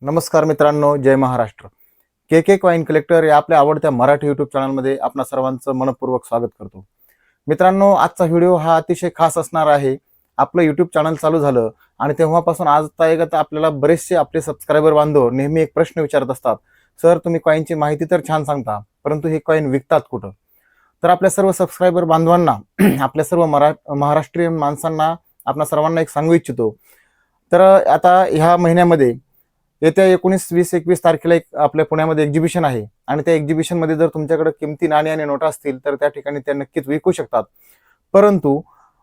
नमस्कार मित्रांनो, जय महाराष्ट्र. के coin collector या आपल्या आवडत्या मराठी यूट्यूब चॅनलमध्ये आपणा सर्वांचं मनपूर्वक स्वागत करतो. मित्रांनो, आजचा व्हिडिओ हा अतिशय खास असणार आहे. आपलं यूट्यूब चॅनल चालू झालं आणि तेव्हापासून आजतागायत आपल्याला बरेचसे आपले सबस्क्रायबर बांधव नेहमी एक प्रश्न विचारत असतात, सर तुम्ही कॉइनची माहिती तर छान सांगता, परंतु हे कॉइन विकतात कुठं? तर आपल्या सर्व सबस्क्रायबर बांधवांना आपल्या सर्व महाराष्ट्रीयन माणसांना आपणा सर्वांना एक सांगू इच्छितो. तर आता ह्या महिन्यामध्ये येत्या 19, 20, 21 तारखेला एक आपल्या पुण्यामध्ये एक्झिबिशन आहे आणि त्या एक्झिबिशनमध्ये जर तुमच्याकडे किमती नाणी आणि नोटा असतील तर त्या ठिकाणी त्या नक्कीच विकू शकतात. परंतु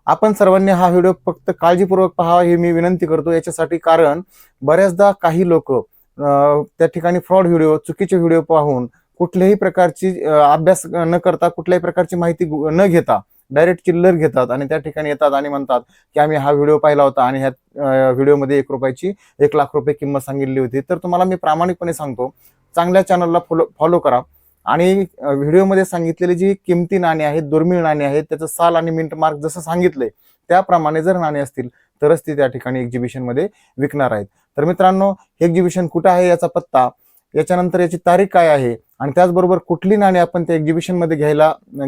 आपण सर्वांनी हा व्हिडिओ फक्त काळजीपूर्वक पाहावा ही मी विनंती करतो. याच्यासाठी कारण बऱ्याचदा काही लोक त्या ठिकाणी फ्रॉड व्हिडिओ, चुकीचे व्हिडिओ पाहून कुठल्याही प्रकारची अभ्यास न करता, कुठल्याही प्रकारची माहिती न घेता डायरेक्ट चिल्लर घेतात आणि त्या ठिकाणी येतात आणि म्हणतात की आम्ही हा व्हिडिओ पाहिला होता आणि ह्या व्हिडिओमध्ये 1 रुपयाची 1 लाख रुपये किंमत सांगितली होती. तर तुम्हाला मी प्रामाणिकपणे सांगतो, चांगल्या चॅनलला फॉलो करा आणि व्हिडिओमध्ये सांगितलेली जी किमती नाणी आहेत, दुर्मिळ नाणी आहेत, त्याचं साल आणि मिंट मार्क जसं सांगितलंय त्याप्रमाणे जर नाणी असतील तरच ती त्या ठिकाणी एक्झिबिशनमध्ये विकणार आहेत. तर मित्रांनो, एक्झिबिशन कुठं आहे, याचा पत्ता, याच्यानंतर याची तारीख काय आहे आणि त्याचबरोबर कुठली नाणी आपण त्या एक्झिबिशनमध्ये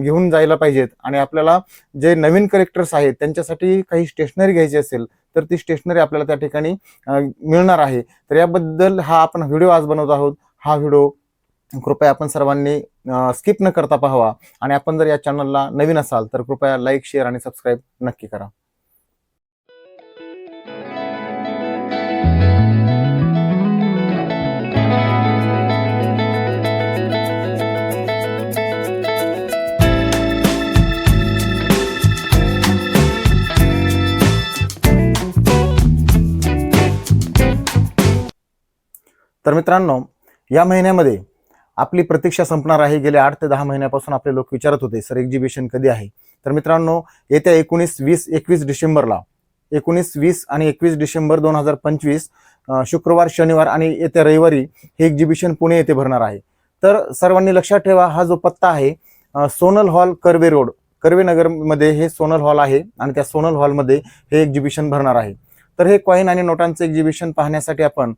घेऊन जायला पाहिजेत आणि आपल्याला जे नवीन कलेक्टर्स आहेत त्यांच्यासाठी काही स्टेशनरी घ्यायची असेल तर ती स्टेशनरी आपल्याला त्या ठिकाणी मिळणार आहे. तर याबद्दल हा आपण व्हिडिओ आज बनवत आहोत. हा व्हिडिओ कृपया आपण सर्वांनी स्किप न करता पाहावा आणि आपण जर या चॅनलला नवीन असाल तर कृपया लाईक, शेअर आणि सबस्क्राईब नक्की करा. तर मित्रांनो, या महिन्यामध्ये आपली प्रतीक्षा संपणार आहे. गेल्या 8 ते 10 महिन्यापासून आपले लोक विचारत होते, सर एक्झिबिशन कधी आहे? तर मित्रांनो, येत्या 19, 20, 21 डिसेंबरला, 19, 20 आणि 21 डिसेंबर 2025 शुक्रवार, शनिवार आणि येत्या रविवारी हे एक्झिबिशन पुणे येथे भरणार आहे. तर सर्वांनी लक्षात ठेवा, हा जो पत्ता आहे सोनल हॉल, कर्वे रोड, कर्वेनगरमध्ये हे सोनल हॉल आहे आणि त्या सोनल हॉलमध्ये हे एक्झिबिशन भरणार आहे. तर हे कॉइन आणि नोटांचं एक्झिबिशन पाहण्यासाठी आपण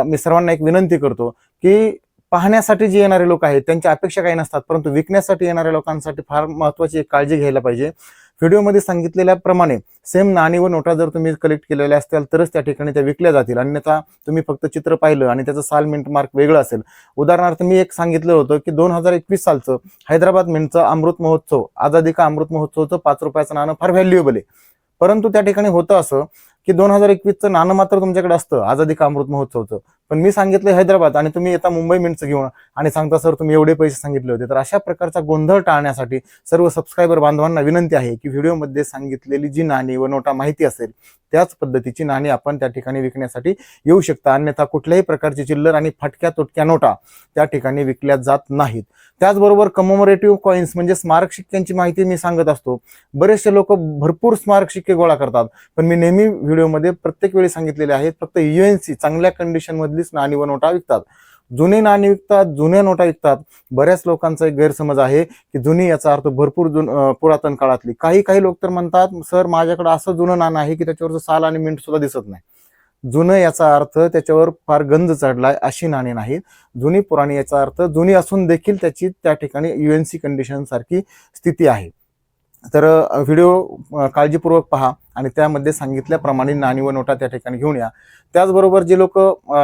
मी सर्वांना एक विनंती करतो की पाहण्यासाठी जे येणारे लोक आहेत त्यांच्या अपेक्षा काही नसतात, परंतु विकण्यासाठी येणाऱ्या लोकांसाठी फार महत्त्वाची एक काळजी घ्यायला पाहिजे. व्हिडिओमध्ये सांगितलेल्याप्रमाणे सेम नाणी व नोटा जर तुम्ही कलेक्ट केलेल्या असतील तरच त्या ठिकाणी त्या विकल्या जातील, अन्यथा तुम्ही फक्त चित्र पाहिलं आणि त्याचं साल मिंट मार्क वेगळं असेल. उदाहरणार्थ मी एक सांगितलं होतं की 2021 सालचं हैदराबाद मिंटचं अमृत महोत्सव, आझादी का अमृत महोत्सवचं 5 रुपयाचं नाणं फार व्हॅल्युएबल आहे. परंतु त्या ठिकाणी होतं असं की 2021चं नाणं मात्र तुमच्याकडे असतं आझादी का अमृत महोत्सवचं, पण मी सांगितलं हैदराबाद आणि तुम्ही येता मुंबई मिंटचं घेऊन आणि सांगता सर तुम्ही एवढे पैसे सांगितले होते. तर अशा प्रकारचा गोंधळ टाळण्यासाठी सर्व सबस्क्रायबर बांधवांना विनंती आहे की व्हिडिओमध्ये सांगितलेली जी नाणी व नोटा माहिती असेल त्याच पद्धतीची नाणी आपण त्या ठिकाणी विकण्यासाठी येऊ शकता, अन्यथा कुठल्याही प्रकारची चिल्लर आणि फाटक्या तुटक्या नोटा त्या ठिकाणी विकल्या जात नाहीत. त्याचबरोबर कमोमरेटिव्ह कॉइन्स म्हणजे स्मारक शिक्क्यांची माहिती मी सांगत असतो. बरेचसे लोक भरपूर स्मारक शिक्के गोळा करतात, पण मी नेहमी व्हिडिओमध्ये प्रत्येक वेळी सांगितलेले आहेत फक्त UNC चांगल्या कंडिशन मधलीच नाणी व नोटा विकतात. जुने नाणी विकतात, जुन्या नोटा विकतात. बऱ्याच लोकांचा एक गैरसमज आहे की जुनी याचा अर्थ भरपूर पुरातन काळातली. काही लोक तर म्हणतात सर माझ्याकडे असं जुनं नाणं आहे की त्याच्यावरचं साल आणि मिंट सुद्धा दिसत नाही. जुनं याचा अर्थ त्याच्यावर फार गंज चढलाय अशी नाणी नाहीत. जुनी पुराणी याचा अर्थ जुनी असून देखील त्याची त्या ठिकाणी UNC कंडिशन सारखी स्थिती आहे. तर व्हिडिओ काळजीपूर्वक पहा आणि त्यामध्ये सांगितल्याप्रमाणे नाणी व नोटा त्या ठिकाणी घेऊन या. त्याचबरोबर जे लोक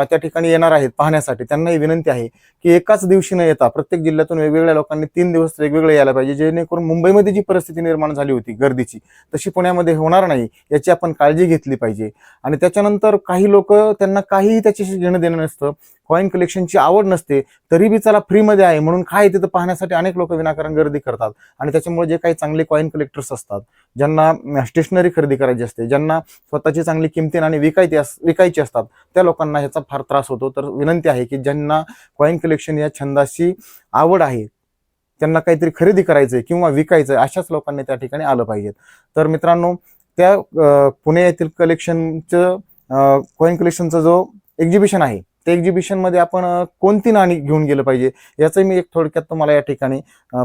त्या ठिकाणी येणार आहेत पाहण्यासाठी त्यांनाही विनंती आहे की एकाच दिवशी न येता प्रत्येक जिल्ह्यातून वेगवेगळ्या लोकांनी 3 दिवस वेगवेगळे यायला पाहिजे, जेणेकरून मुंबईमध्ये जी परिस्थिती निर्माण झाली होती गर्दीची तशी पुण्यामध्ये होणार नाही याची आपण काळजी घेतली पाहिजे. आणि त्याच्यानंतर काही लोक, त्यांना काहीही त्याच्याशी घेणं देणं नसतं, कॉइन कलेक्शनची आवड नसते, तरी बी चला फ्रीमध्ये आहे म्हणून काय तिथं पाहण्यासाठी अनेक लोक विनाकारण गर्दी करतात आणि त्याच्यामुळे जे काही चांगले कॉइन कलेक्टर्स असतात, ज्यांना स्टेशनरी खरेदी करायची असते, ज्यांना स्वतःची चांगली किमती आणि विकायची असतात, त्या लोकांना ह्याचा फार त्रास होतो. तर विनंती आहे की ज्यांना कॉइन कलेक्शन या छंदाशी आवड आहे, त्यांना काहीतरी खरेदी करायचंय किंवा विकायचंय, अशाच लोकांनी त्या ठिकाणी आलं पाहिजे. तर मित्रांनो, त्या पुणे येथील कॉइन कलेक्शनचा जो एक्झिबिशन आहे त्या एक्झिबिशन मध्ये आपण कोणती नाणी घेऊन गेलं पाहिजे याचं मी एक थोडक्यात तुम्हाला या ठिकाणी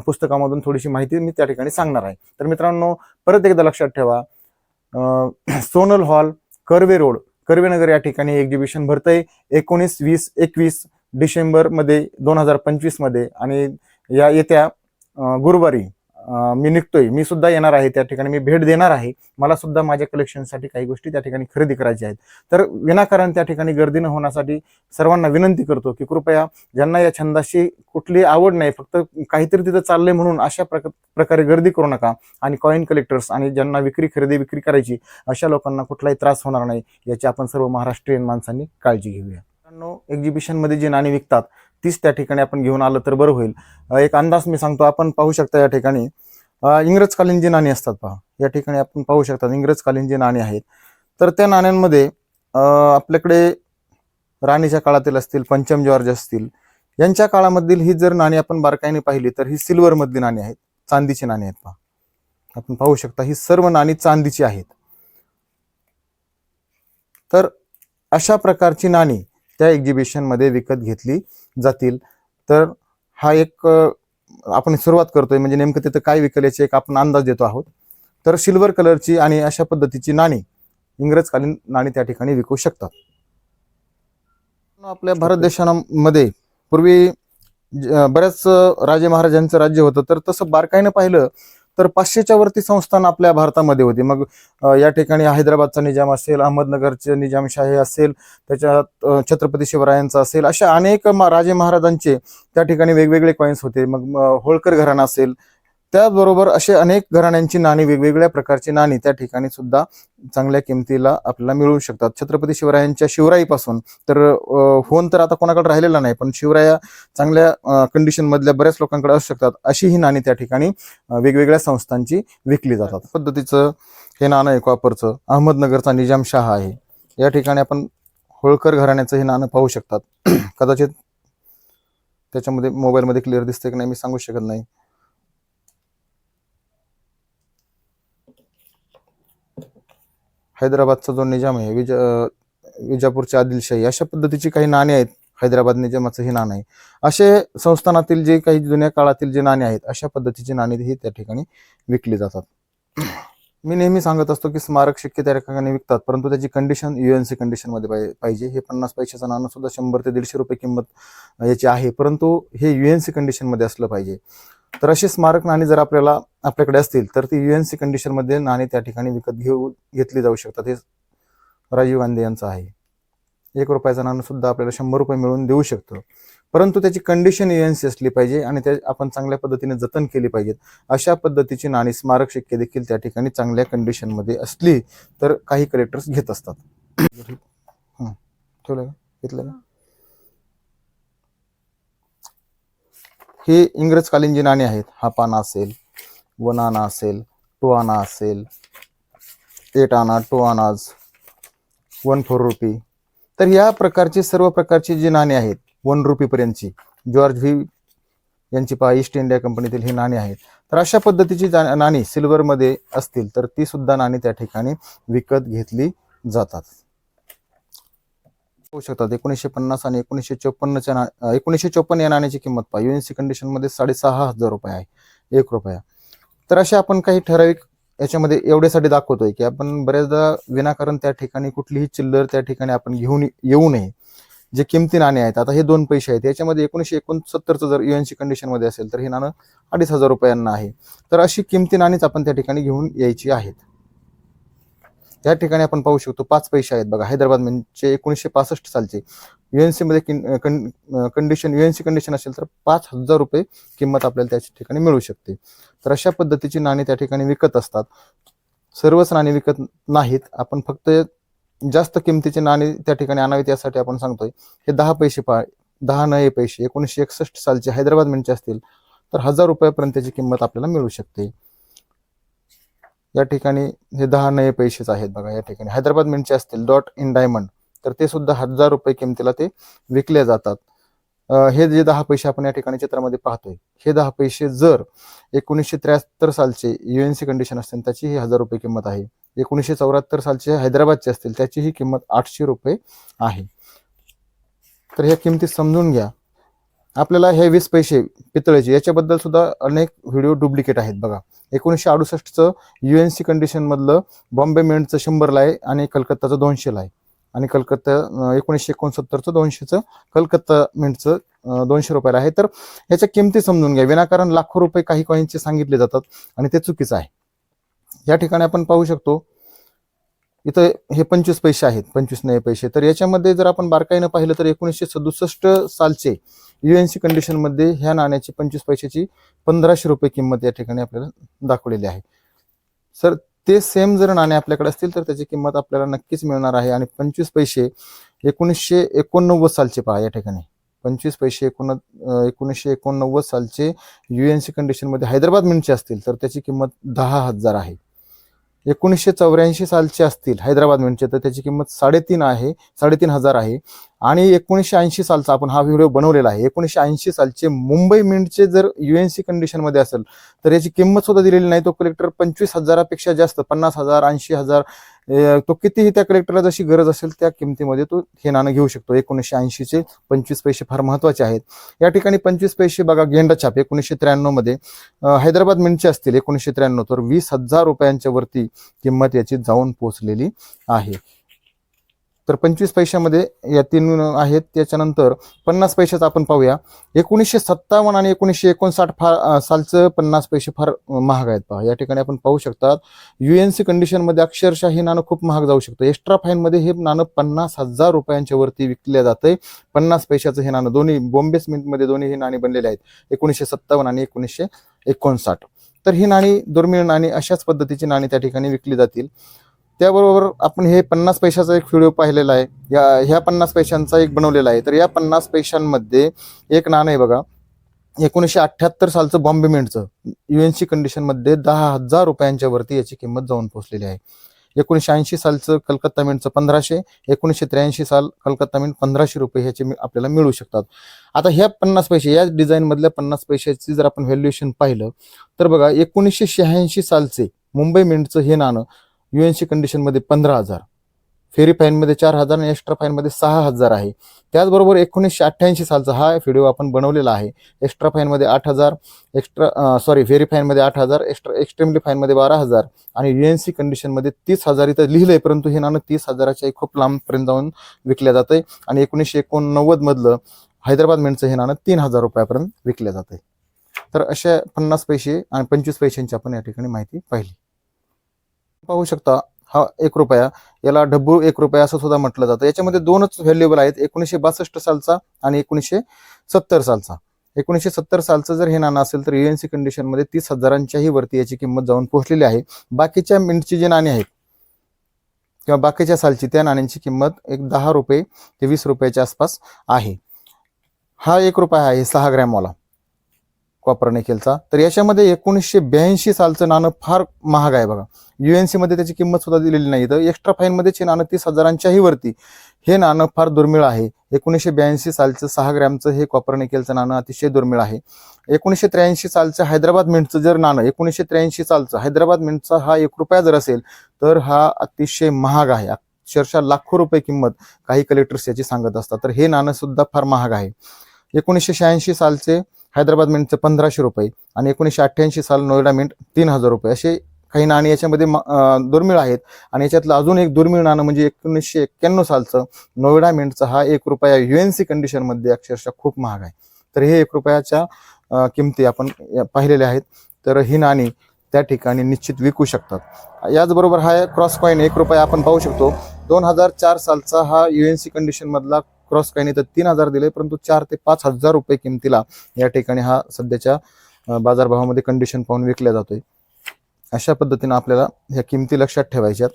पुस्तकामधून थोडीशी माहिती मी त्या ठिकाणी सांगणार आहे. तर मित्रांनो, परत एकदा लक्षात ठेवा, सोनल हॉल, कर्वे रोड, कर्वेनगर या ठिकाणी एक्झिबिशन भरतंय 19, 20, 21 डिसेंबरमध्ये 2025 मध्ये. आणि या येत्या गुरुवारी मी निघतोय, मी सुद्धा येणार आहे त्या ठिकाणी, मी भेट देणार आहे. मला सुद्धा माझ्या कलेक्शनसाठी काही गोष्टी त्या ठिकाणी खरेदी करायच्या आहेत. तर विनाकारण त्या ठिकाणी गर्दी न होण्यासाठी सर्वांना विनंती करतो की कृपया ज्यांना या छंदाशी कुठली आवड नाही, फक्त काहीतरी तिथं चाललंय म्हणून अशा प्रकारे गर्दी करू नका. आणि कॉईन कलेक्टर्स आणि ज्यांना खरेदी विक्री करायची अशा लोकांना कुठलाही त्रास होणार नाही याची आपण सर्व महाराष्ट्रीयन माणसांनी काळजी घेऊया. एक्झिबिशन मध्ये जी नाणी विकतात तीच त्या ठिकाणी आपण घेऊन आलं तर बरं होईल. एक अंदाज मी सांगतो, आपण पाहू शकता या ठिकाणी इंग्रजकालीन जी नाणी असतात पहा, या ठिकाणी आपण पाहू शकता इंग्रजकालीन जी नाणी आहेत. तर त्या नाण्यांमध्ये आपल्याकडे राणीच्या काळातील असतील, पंचम जॉर्ज असतील, यांच्या काळामधील ही जर नाणी आपण बारकाईने पाहिली तर ही सिल्वर मधली नाणी आहेत, चांदीची नाणी आहेत पहा. आपण पाहू शकता ही सर्व नाणी चांदीची आहेत. तर अशा प्रकारची नाणी त्या एक्झिबिशन मध्ये विकत घेतली जातील. तर हा एक आपण सुरुवात करतोय, म्हणजे नेमकं तिथं काय विकल याचे एक आपण अंदाज देतो आहोत. तर सिल्वर कलरची आणि अशा पद्धतीची नाणी, इंग्रजकालीन नाणी त्या ठिकाणी विकू शकतात. आपल्या भारत देशामध्ये पूर्वी बऱ्याच राजे महाराजांचं राज्य होतं. तर तसं बारकाईनं पाहिलं तर 500च्या वरती संस्थान आपल्या भारतामध्ये होती. मग या ठिकाणी हैदराबादचा निजाम असेल, अहमदनगरचे निजामशाही असेल, त्याच्यात छत्रपती शिवरायांचा असेल, अशा अनेक राजे महाराजांचे त्या ठिकाणी वेगवेगळे कॉइन्स होते. मग होळकर घराणा असेल, त्याचबरोबर असे अनेक घराण्यांची नाणी, वेगवेगळ्या प्रकारची नाणी त्या ठिकाणी सुद्धा चांगल्या किमतीला आपल्याला मिळू शकतात. छत्रपती शिवरायांच्या शिवराईपासून तर फोन तर आता कोणाकडे राहिलेला नाही, पण शिवराया चांगल्या कंडिशन मधल्या बऱ्याच लोकांकडे असू शकतात. अशी ही नाणी त्या ठिकाणी वेगवेगळ्या संस्थांची विकली जातात. पद्धतीचं हे नाणं आहे कॉपरचं, अहमदनगरचा निजामशाह आहे. या ठिकाणी आपण होळकर घराण्याचं हे नाणं पाहू शकतात. कदाचित त्याच्यामध्ये मोबाईलमध्ये क्लिअर दिसतंय की नाही मी सांगू शकत नाही. हैदराबादचा जो निजाम आहे, विजापूरचे आदिलशाही, अशा पद्धतीची काही नाणी आहेत. हैदराबाद निजामाचं हे नाणं आहे. असे संस्थानातील जे काही जुन्या काळातील जे नाणी आहेत, अशा पद्धतीची नाणी ही त्या ठिकाणी विकली जातात. मी नेहमी सांगत असतो की स्मारक शिक्के त्या ठिकाणी विकतात, परंतु त्याची कंडिशन UNC कंडिशन मध्ये पाहिजे. हे 50 पैशाचं नाणं सुद्धा 100 ते 150 रुपये किंमत याची आहे, परंतु हे UNC कंडिशन मध्ये असलं पाहिजे. तर अशी स्मारक नाणी जर आपल्याकडे असतील तर ती UNC कंडिशन मध्ये नाणी त्या ठिकाणी घेतली जाऊ शकतात. हे राजीव गांधी यांचं आहे. 1 रुपयाचं नाणं सुद्धा आपल्याला 100 रुपये मिळून देऊ शकतो, परंतु त्याची कंडिशन UNC असली पाहिजे आणि ते आपण चांगल्या पद्धतीने जतन केली पाहिजेत. अशा पद्धतीची नाणी, स्मारक शिक्के देखील त्या ठिकाणी चांगल्या कंडिशन मध्ये असली तर काही कलेक्टर्स घेत असतात. ठेवलं का? घेतलं का? हे इंग्रजकालीन जी नाणी आहेत, हाफ आना असेल, 1 आना असेल, 2 आना असेल, 8 आना, 2 आनाज, 1 रुपी. तर या प्रकारची सर्व प्रकारची जी नाणी आहेत 1 रुपीपर्यंतची, जॉर्ज व्ही यांची पहा, ईस्ट इंडिया कंपनीतील ही नाणी आहेत. तर अशा पद्धतीची नाणी सिल्वरमध्ये असतील तर ती सुद्धा नाणी त्या ठिकाणी विकत घेतली जातात. होऊ शकतात. 1950 आणि 1954 या नाण्याची किंमत पहा, UNC कंडिशन मध्ये 6,500 रुपये आहे, 1 रुपया. तर अशा आपण काही ठराविक याच्यामध्ये एवढ्यासाठी दाखवतोय की आपण बऱ्याचदा विनाकारण त्या ठिकाणी कुठलीही चिल्लर त्या ठिकाणी आपण घेऊन येऊ नये. जे किमती नाणे आहेत, आता हे 2 पैसे आहेत, याच्यामध्ये 1969चं जर UNC कंडिशन मध्ये असेल तर हे नाणं 2,500 रुपयांना आहे. तर अशी किमती नाणीच आपण त्या ठिकाणी घेऊन यायची आहेत. या ठिकाणी आपण पाहू शकतो 5 पैसे आहेत बघा, हैदराबाद म्हणजे 1965 सालचे. UNC मध्ये UNC कंडिशन असेल तर 5,000 रुपये किंमत आपल्याला त्या ठिकाणी मिळू शकते. तर अशा पद्धतीची नाणी त्या ठिकाणी विकत असतात. सर्वच नाणी विकत नाहीत, आपण फक्त जास्त किमतीची नाणी त्या ठिकाणी आणावीत यासाठी आपण सांगतोय. हे 10 पैसे 10 नये पैसे 1961 सालचे हैदराबाद मिंटचे असतील तर 1,000 रुपयापर्यंतची किंमत आपल्याला मिळू शकते. या ठिकाणी हे 10 नये पैसेच आहेत बघा. या ठिकाणी हैदराबाद मिंटचे असतील डॉट इन डायमंड तर ते सुद्धा 1,000 रुपये किमतीला ते विकले जातात. हे जे 10 पैसे आपण या ठिकाणी चित्रामध्ये पाहतोय, हे 10 पैसे जर 1973 सालचे UNC कंडिशन असतील त्याची ही 1,000 रुपये किंमत आहे. 1974 सालचे हैदराबादचे असतील त्याची ही किंमत 800 रुपये आहे. तर ह्या किमती समजून घ्या. आपल्याला हे 20 पैसे पितळेचे, याच्याबद्दल सुद्धा अनेक व्हिडिओ डुप्लिकेट आहेत बघा. 1968चं UNC कंडिशन मधलं बॉम्बे मिंटचं 100ला आहे आणि कलकत्ताचं 200ला आहे. आणि कलकत्ता 1969चं 200चं कलकत्ता मिंटचं 200 रुपयाला आहे. तर याच्या किमती समजून घ्या. विनाकारण लाखो रुपये काही कॉईनचे सांगितले जातात आणि ते चुकीचं आहे. या ठिकाणी आपण पाहू शकतो इथं हे 25 पैसे आहेत, 25 नये पैसे. तर याच्यामध्ये जर आपण बारकाईनं पाहिलं तर 1967 सालचे UNC कंडिशनमध्ये ह्या नाण्याची 25 पैशाची 1500 रुपये किंमत या ठिकाणी आपल्याला दाखवलेली आहे. सर ते सेम जर नाणे आपल्याकडे असतील तर त्याची किंमत आपल्याला नक्कीच मिळणार आहे. आणि 25 पैसे 1989 सालचे पहा या ठिकाणी 25 पैसे 1989 सालचे UNC कंडिशनमध्ये हैदराबाद मिंटचे असतील तर त्याची किंमत 10,000 आहे. 1984 सालचे असतील हैदराबाद मिंटचे तर त्याची किंमत 3,500 आहे. आणि 1980 सालचा आपण हा व्हिडिओ बनवलेला आहे. 1980 सालचे मुंबई मिंटचे जर UNC कंडिशनमध्ये असेल तर याची किंमत सुद्धा दिलेली नाही. तो कलेक्टर 25,000पेक्षा जास्त 50,000 80,000 तो कितीही त्या कलेक्टरला जशी गरज असेल त्या किमतीमध्ये तो हे नाणं घेऊ शकतो. 1980चे 25 पैसे फार महत्वाचे आहेत. या ठिकाणी 25 पैसे बघा गेंडाछाप 1993 मध्ये हैदराबाद मिंटचे असतील 1993 तर 20,000 रुपयांच्या वरती किंमत याची जाऊन पोहोचलेली आहे. तर 25 पैशामध्ये या 3 आहेत. त्याच्यानंतर 50 पैशाचं आपण पाहूया. 1957 आणि 1959 सालचं 50 पैसे फार महाग आहेत पहा. या ठिकाणी आपण पाहू शकतात UNC कंडिशनमध्ये अक्षरशः हे नाणं खूप महाग जाऊ शकतं. एक्स्ट्रा फाईनमध्ये हे नाणं 50,000 रुपयांच्या वरती विकल्या जातंय. 50 पैशाचं हे नाणं दोन्ही बॉम्बे मिंटमध्ये दोन्ही हे नाणी बनलेले आहेत 1957 आणि 1959. तर ही नाणी दुर्मिळ नाणी अशाच पद्धतीची नाणी त्या ठिकाणी विकली जातील. त्याबरोबर आपण हे 50 पैशाचा एक व्हिडिओ पाहिलेला आहे. ह्या 50 पैशांचा एक बनवलेला आहे. तर या 50 पैशांमध्ये एक नाणं आहे बघा 1978 सालचं बॉम्बे मिंटचं UNC कंडिशनमध्ये 10,000 रुपयांच्या वरती याची किंमत जाऊन पोहोचलेली आहे. 1980 सालचं कलकत्ता मिंटचं 1500, 1983 साल कलकत्ता मिंट 1500 रुपये ह्याचे आपल्याला मिळू शकतात. आता ह्या 50 पैसे या डिझाईन मधल्या 50 पैशाची जर आपण व्हॅल्युएशन पाहिलं तर बघा 1986 सालचे मुंबई मिंटचं हे नाणं UNC कंडिशनमध्ये 15,000, फेरी फाईनमध्ये 4,000 आणि एक्स्ट्रा फाईनमध्ये 6,000 आहे. त्याचबरोबर 1988 सालचा हा व्हिडिओ आपण बनवलेला आहे. एक्स्ट्रा फाईनमध्ये 8,000, फेरी फाईनमध्ये 8,000, एक्स्ट्रीमली फाईनमध्ये 12,000 आणि UNC कंडिशनमध्ये 30,000 इथं लिहिलंय. परंतु हे नाणं 30,000च्या खूप लांबपर्यंत जाऊन विकल्या जातंय. आणि 1989 मधलं हैदराबाद मिंटचं हे नाणं 3,000 रुपयापर्यंत विकल्या जाते. तर अशा 50 पैसे आणि 25 पैशांची आपण या ठिकाणी माहिती पाहिली. पाहू शकता हा 1 रुपया, याला ढब्बू 1 रुपया असं सुद्धा म्हटलं जातं. याच्यामध्ये 2च व्हॅल्युएबल आहेत 1962 सालचा आणि 1970 सालचा. 1970 सालचं जर हे नाणं असेल तर UNC कंडिशनमध्ये 30,000च्याही वरती याची किंमत जाऊन पोहोचलेली आहे. बाकीच्या मिंटची जी नाणी आहेत किंवा बाकीच्या सालची त्या नाण्यांची किंमत एक 10 रुपये ते 20 रुपयाच्या आसपास आहे. हा 1 रुपया आहे 6 ग्रॅमवाला कॉपर निकेलचा. तर याच्यामध्ये 1982 सालचं नाणं फार महाग आहे बघा. UNC मध्ये त्याची किंमत सुद्धा दिलेली नाही. तर एक्स्ट्रा फाईन मध्ये हे नाणं 30,000च्याही वरती हे नाणं फार दुर्मिळ आहे. 1982 सालचं 6 ग्रॅमचं हे कॉपर निकेलचं नाणं अतिशय दुर्मिळ आहे. 1983 सालचं हैदराबाद मिंटचं जर नाणं 1983 सालचं हैदराबाद मिंटचा हा 1 रुपया जर असेल तर हा अतिशय महाग आहे. अक्षरशः लाखो रुपये किंमत काही कलेक्टर्स याची सांगत असतात. तर हे नाणं सुद्धा फार महाग आहे. 1986 सालचे हैदराबाद मिंटचे 1500 रुपये आणि 1988 साल नोएडा मिंट 3,000 रुपये असे काही नाणी याच्यामध्ये दुर्मिळ आहेत. आणि याच्यातलं अजून एक दुर्मिळ नाणं म्हणजे 1991 सालचं नोएडा मिंटचा हा 1 रुपया UNC कंडिशनमध्ये अक्षरशः खूप महाग आहे. तर हे 1 रुपयाच्या किमती आपण पाहिलेल्या आहेत. तर ही नाणी त्या ठिकाणी निश्चित विकू शकतात. याचबरोबर हा क्रॉस कॉईन 1 रुपया आपण पाहू शकतो. 2004 सालचा हा UNC कंडिशन मधला क्रॉस कॉईन इथं 3,000 दिले, परंतु 4,000 ते 5,000 रुपये किमतीला या ठिकाणी हा सध्याच्या बाजारभावामध्ये कंडिशन पाहून विकल्या जातोय. अशा पद्धतीने आपल्याला ह्या किमती लक्षात ठेवायच्यात.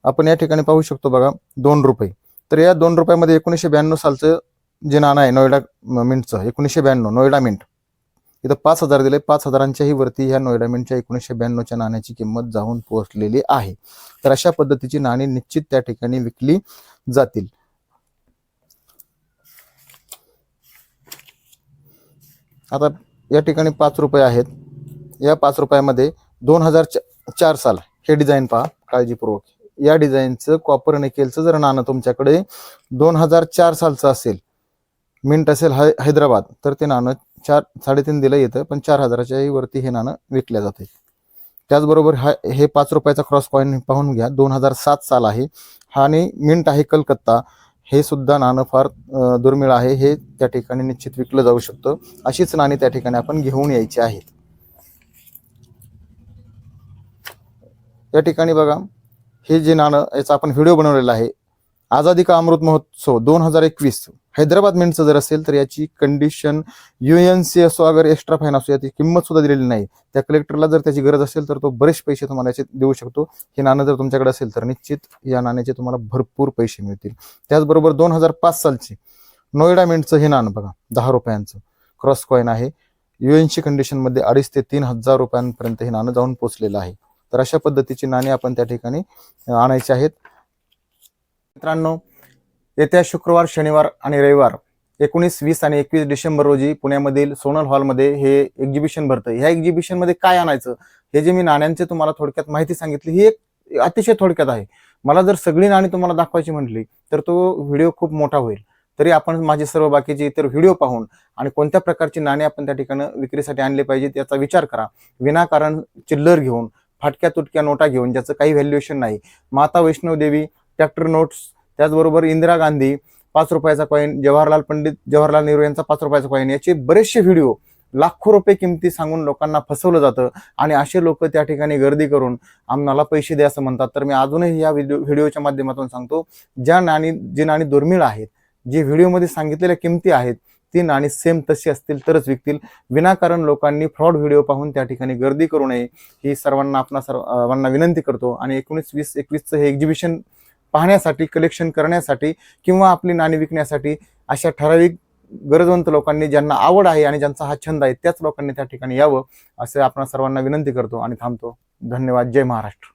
आपण या ठिकाणी पाहू शकतो बघा 2 रुपये. तर या 2 रुपयामध्ये 1992 सालचं जे नाणं आहे नोएडा मिंटचं 1992 नोएडा मिंट इथं 5,000 दिले. 5,000च्याही वरती ह्या नोएडा मिंटच्या 1992च्या नाण्याची किंमत जाऊन पोहोचलेली आहे. तर अशा पद्धतीची नाणी निश्चित त्या ठिकाणी विकली जातील. आता या ठिकाणी 5 रुपये आहेत. या 5 रुपयामध्ये 2004 साल हे डिझाईन पहा काळजीपूर्वक. या डिझाईनचं कॉपर निकेलचं जर नाणं तुमच्याकडे 2004 सालचं असेल, मिंट असेल हैदराबाद, तर ते नाणं 4 3.5 दिलं येतं, पण 4,000च्याही वरती हे नाणं विकल्या जाते. त्याचबरोबर हे 5 रुपयाचा क्रॉस कॉइन पाहून घ्या, 2007 साल आहे हा, आणि मिंट आहे कलकत्ता. हे सुद्धा नाणं फार दुर्मिळ आहे, हे त्या ठिकाणी निश्चित विकलं जाऊ शकतं. अशीच नाणी त्या ठिकाणी आपण घेऊन यायची आहेत. या ठिकाणी बघा, हे जे नाणं याचा आपण व्हिडिओ बनवलेला आहे, आझादी का अमृत महोत्सव 2021 हैदराबाद मिंटचं जर असेल तर याची कंडिशन UNC असो, अगर एक्स्ट्रा फाईन असो, याची किंमत सुद्धा दिलेली नाही. त्या कलेक्टरला जर त्याची गरज असेल तर तो बरेच पैसे तुम्हाला याचे देऊ शकतो. हे नाणं जर तुमच्याकडे असेल तर निश्चित या नाण्याचे तुम्हाला भरपूर पैसे मिळतील. त्याचबरोबर 2005 सालची नोएडा मिंटचं हे नाणं बघा, 10 रुपयांचं क्रॉस कॉइन आहे. UNC कंडिशनमध्ये 2,500 ते 3,000 रुपयांपर्यंत हे नाणं जाऊन पोहोचलेलं आहे. तर अशा पद्धतीची नाणी आपण त्या ठिकाणी आणायची आहेत. मित्रांनो, येत्या शुक्रवार, शनिवार आणि रविवार 19, 20 आणि 21 डिसेंबर रोजी पुण्यामधील सोनल हॉलमध्ये हे एक्झिबिशन भरतं. ह्या एक्झिबिशनमध्ये काय आणायचं, हे जे मी नाण्यांचे तुम्हाला थोडक्यात माहिती सांगितली, ही एक अतिशय थोडक्यात आहे. मला जर सगळी नाणी तुम्हाला दाखवायची म्हटली तर तो व्हिडिओ खूप मोठा होईल. तरी आपण माझे सर्व बाकीचे इतर व्हिडिओ पाहून आणि कोणत्या प्रकारची नाणी आपण त्या ठिकाणी विक्रीसाठी आणले पाहिजेत याचा विचार करा. विनाकारण चिल्लर घेऊन, फाटक्या तुटक्या नोटा घेऊन ज्याचं काही व्हॅल्युएशन नाही, माता वैष्णव देवी, ट्रॅक्टर नोट्स, त्याचबरोबर इंदिरा गांधी 5 रुपयाचा कॉइन, जवाहरलाल नेहरू यांचा 5 रुपयाचा कॉइन, याचे बरेचसे व्हिडिओ लाखो रुपये किमती सांगून लोकांना फसवलं जातं. आणि असे लोक त्या ठिकाणी गर्दी करून आम्हाला पैसे द्या असं म्हणतात. तर मी अजूनही या व्हिडिओच्या माध्यमातून सांगतो, जी नाणी दुर्मिळ आहेत, जे व्हिडिओमध्ये सांगितलेल्या किमती आहेत, ती नाणी सेम तशी असतील तरच विकतील. विनाकारण लोकांनी फ्रॉड व्हिडिओ पाहून त्या ठिकाणी गर्दी करू नये, ही सर्वांना विनंती करतो. आणि 19, 20, 21चं हे एक्झिबिशन पाहण्यासाठी, कलेक्शन करण्यासाठी किंवा आपली नाणी विकण्यासाठी अशा ठराविक गरजवंत लोकांनी, ज्यांना आवड आहे आणि ज्यांचा हा छंद आहे, त्याच लोकांनी त्या ठिकाणी यावं, असे आपण सर्वांना विनंती करतो आणि थांबतो. धन्यवाद. जय महाराष्ट्र.